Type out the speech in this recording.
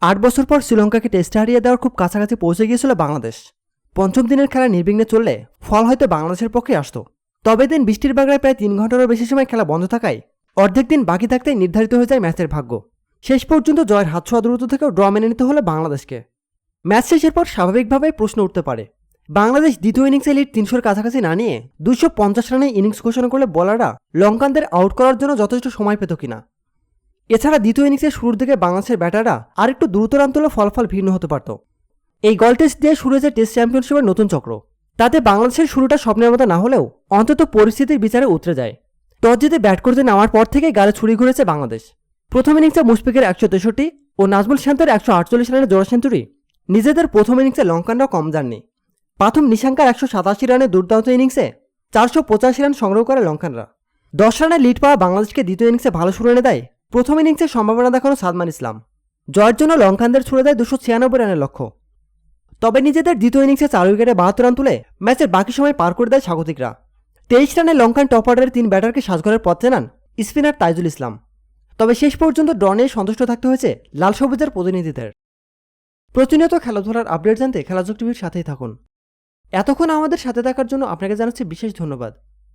8 বছর পর শ্রীলঙ্কাকে টেস্টে হারিয়ে দেওয়ার খুব কাছাকাছি পৌঁছে গিয়েছিল বাংলাদেশ। পঞ্চম দিনের খেলা নির্বিঘ্নে চললে ফল হয়তো বাংলাদেশের পক্ষে আসত। তবে দিন বৃষ্টির বাগড়ায় প্রায় 3 ঘন্টারও বেশি সময় খেলা বন্ধ থাকায় অর্ধেক দিন বাকি থাকতেই নির্ধারিত হয়ে যায় ম্যাচের ভাগ্য। শেষ পর্যন্ত জয়ের হাত ছোঁয়া দূরত্ব থেকেও ড্র মেনে নিতে হলো বাংলাদেশকে। ম্যাচ শেষের পর স্বাভাবিকভাবেই প্রশ্ন উঠতে পারে, বাংলাদেশ দ্বিতীয় ইনিংসে লিড 300-র কাছাকাছি না নিয়ে 250 রানে ইনিংস ঘোষণা করলে বলাররা লঙ্কানদের আউট করার জন্য যথেষ্ট সময় পেত কিনা। এছাড়া দ্বিতীয় ইনিংসের শুরুর দিকে বাংলাদেশের ব্যাটাররা আরেকটু দ্রুত রান তুলে ফলাফল ভিন্ন হতে পারত। এই গল টেস্ট দিয়ে শুরু হয়েছে টেস্ট চ্যাম্পিয়নশিপের নতুন চক্র। তাতে বাংলাদেশের শুরুটা স্বপ্নের মতো না হলেও অন্তত পরিস্থিতির বিচারে উতরে যায়। টস জিতে ব্যাট করতে নামার পর থেকেই গালে ছুরি ঘুরেছে বাংলাদেশ। প্রথম ইনিংসে মুশফিকের 163 ও নাজমুল শান্তের 148 রানের জোড়া সেঞ্চুরি নিজেদের প্রথম ইনিংসে লঙ্কানরা কম যাননি। প্রথম নিশাঙ্কার 187 রানের দুর্দান্ত ইনিংসে 485 রান সংগ্রহ করে লঙ্কানরা। 10 রানে লিড পাওয়া বাংলাদেশকে দ্বিতীয় ইনিংসে ভালো শুরু এনে দেয় প্রথম ইনিংসের সম্ভাবনা দেখানো সাদমান ইসলাম। জয়ের জন্য লঙ্কানদের ছুড়ে দেয় 296 রানের লক্ষ্য। তবে নিজেদের দ্বিতীয় ইনিংসে 4 উইকেটে 72 রান তুলে ম্যাচের বাকি সময় পার করে দেয় স্বাগতিকরা। 23 রানে লঙ্কান টপ অর্ডারের 3 ব্যাটারকে সাজঘরের পথ চেনান স্পিনার তাইজুল ইসলাম। তবে শেষ পর্যন্ত ড্র নিয়ে সন্তুষ্ট থাকতে হয়েছে লাল সবুজের প্রতিনিধিদের। প্রতিনিয়ত খেলাধুলার আপডেট জানতে খেলাযোগ টিভির সাথেই থাকুন। এতক্ষণ আমাদের সাথে থাকার জন্য আপনাকে জানাচ্ছি বিশেষ ধন্যবাদ।